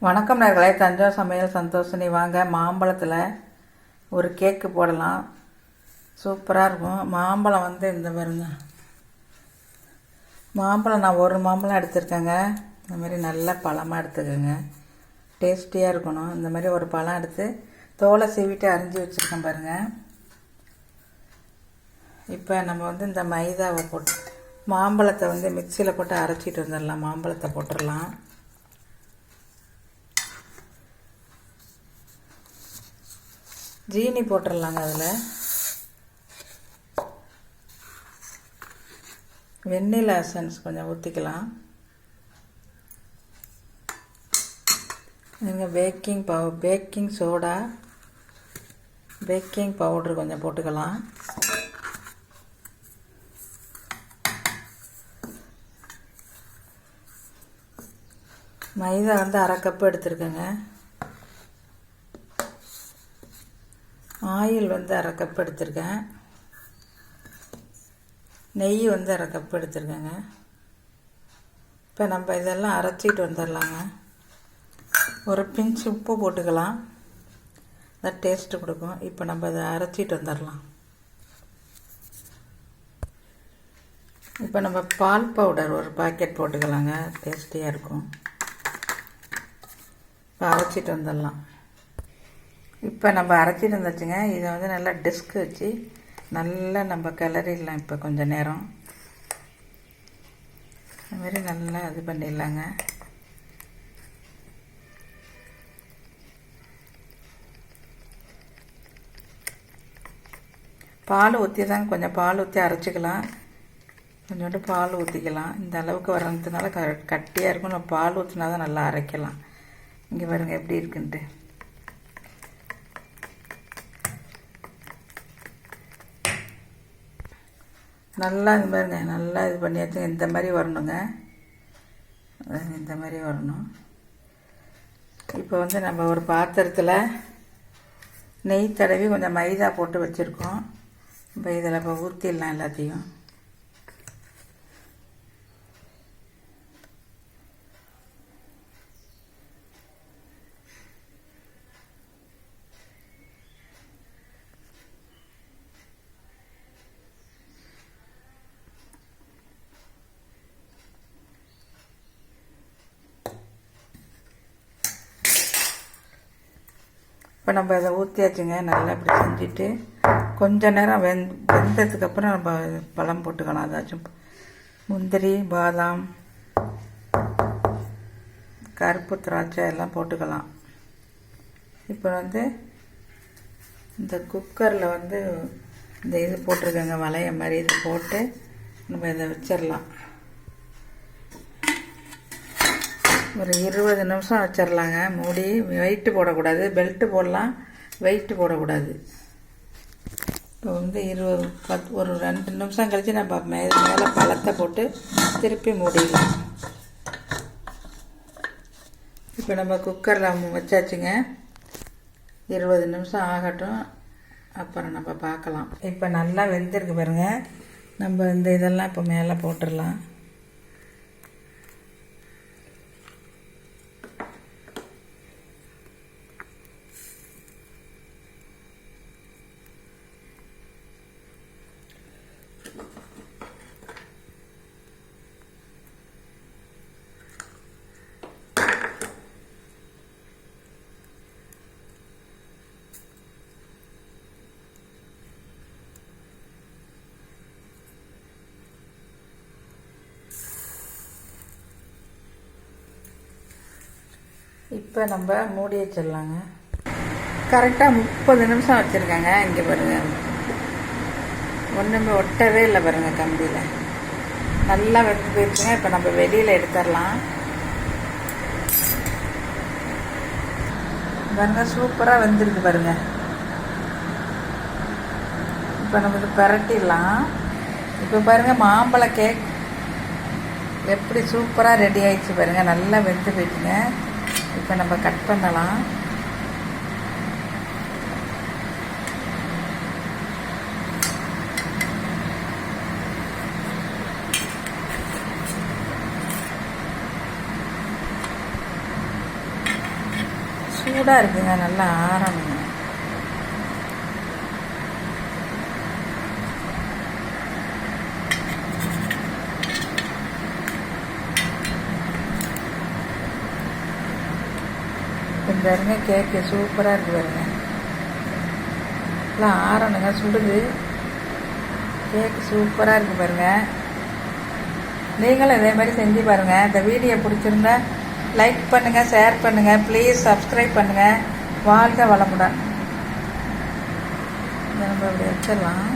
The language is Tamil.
வணக்கம் நேர்களே, தஞ்சாவூர் சமையல் சந்தோஷினி. வாங்க, மாம்பழத்தில் ஒரு கேக்கு போடலாம். சூப்பராக இருக்கும். மாம்பழம் இந்த பாருங்க, மாம்பழம் நான் ஒரு மாம்பழம் எடுத்துருக்கேங்க. இந்த மாதிரி நல்ல பழமாக எடுத்துக்கோங்க, டேஸ்டியாக இருக்கணும். இந்த மாதிரி ஒரு பழம் எடுத்து தோலை சீவிட்டு அரிஞ்சு வச்சுருக்கேன் பாருங்கள். இப்போ நம்ம இந்த மைதாவை போட்டு மாம்பழத்தை மிக்சியில் போட்டு அரைச்சிட்டு வந்துடலாம். மாம்பழத்தை போட்டுடலாம். ஜீனி போட்டுடலாங்க. அதில் வெண்ணிலா எசன்ஸ் கொஞ்சம் ஊற்றிக்கலாம். நீங்கள் பேக்கிங் சோடா, பேக்கிங் பவுட்ரு கொஞ்சம் போட்டுக்கலாம். மைதா அரை கப்பு எடுத்துருக்கேங்க. ஆயில் அரை கப் எடுத்திருக்கேன். நெய் அரை கப் எடுத்திருக்கேங்க. இப்போ நம்ம இதெல்லாம் அரைச்சிட்டு வந்துடலாங்க. ஒரு பிஞ்சு உப்பு போட்டுக்கலாம், அதை டேஸ்ட்டு கொடுக்கும். இப்போ நம்ம அதை அரைச்சிட்டு வந்துடலாம். இப்போ நம்ம பால் பவுடர் ஒரு பாக்கெட் போட்டுக்கலாங்க, டேஸ்டியாக இருக்கும். இப்போ அரைச்சிட்டு வந்துடலாம். இப்போ நம்ம அரைச்சிட்டு வந்துச்சுங்க. இதை நல்லா டிஸ்க் வச்சு நல்லா நம்ம கிளறிடலாம். இப்போ கொஞ்சம் நேரம் அதுமாரி நல்லா இது பண்ணிடலாங்க. பால் ஊற்றி தாங்க, கொஞ்சம் பால் ஊற்றி அரைச்சிக்கலாம். கொஞ்சோண்டு பால் ஊற்றிக்கலாம். இந்த அளவுக்கு வர்றதுனால கட்டியாக இருக்கும். நம்ம பால் ஊற்றினா தான் நல்லா அரைக்கலாம். இங்கே பாருங்கள் எப்படி இருக்குன்ட்டு. நல்லா இது பாருங்க, நல்லா இது பண்ணியாச்சு. இந்த மாதிரி வரணுங்க, இந்த மாதிரி வரணும். இப்போ நம்ம ஒரு பாத்திரத்தில் நெய் தடவி கொஞ்சம் மைதா போட்டு வச்சுருக்கோம். இப்போ இதில் இப்போ ஊற்றிடலாம் எல்லாத்தையும். இப்போ நம்ம இதை ஊற்றியாச்சுங்க. நல்லா இப்படி செஞ்சுட்டு கொஞ்ச நேரம் வெந்ததுக்கப்புறம் நம்ம பழம் போட்டுக்கலாம். அதாச்சும் முந்திரி, பாதாம், கருப்பு திராட்சை எல்லாம் போட்டுக்கலாம். இப்போ இந்த குக்கரில் இந்த இது போட்டிருக்கேங்க, வளைய மாதிரி. இது போட்டு நம்ம இதை வச்சிடலாம். ஒரு 20 நிமிஷம் வச்சிடலாங்க மூடி. வெயிட்டு போடக்கூடாது, பெல்ட்டு போடலாம், வெயிட்டு போடக்கூடாது. இப்போ ஒரு 2 நிமிஷம் கழித்து நம்ம மேலே பழத்தை போட்டு திருப்பி மூடிடலாம். இப்போ நம்ம குக்கரில் வச்சாச்சுங்க. 20 நிமிஷம் ஆகட்டும், அப்புறம் நம்ம பார்க்கலாம். இப்போ நல்லா வெந்திருக்கு பாருங்கள். நம்ம இதெல்லாம் இப்போ மேலே போட்டுடலாம். இப்போ நம்ம மூடி வச்சிடலாங்க. கரெக்டாக 30 நிமிஷம் வச்சுருக்கேங்க. இங்கே பாருங்கள், ஒன்றுமே ஒட்டவே இல்லை பாருங்கள். கம்பியில் நல்லா வெந்து போயிடுச்சுங்க. இப்போ நம்ம வெளியில் எடுத்துடலாம். பாருங்கள், சூப்பராக வெந்திருக்கு பாருங்கள். இப்போ நம்ம பரட்டிடலாம். இப்போ பாருங்கள், மாம்பழ கேக் எப்படி சூப்பராக ரெடி ஆகிடுச்சு பாருங்கள். நல்லா வெந்து போயிடுச்சுங்க. இப்போ நம்ம கட் பண்ணலாம். சூடாக இருக்குங்க, நல்லா ஆறணுங்க. இந்த பாருங்க கேக்கு சூப்பராக இருக்குது பாருங்க. எல்லாம் ஆறணுங்க, சுடுது. கேக்கு சூப்பராக இருக்குது பாருங்க. நீங்களும் இதே மாதிரி செஞ்சு பாருங்கள். இந்த வீடியோ பிடிச்சிருந்தா லைக் பண்ணுங்கள், ஷேர் பண்ணுங்கள், ப்ளீஸ் சப்ஸ்கிரைப் பண்ணுங்கள். வாழ்க வளமுடன். நம்ம இப்படி வச்சிடலாம்.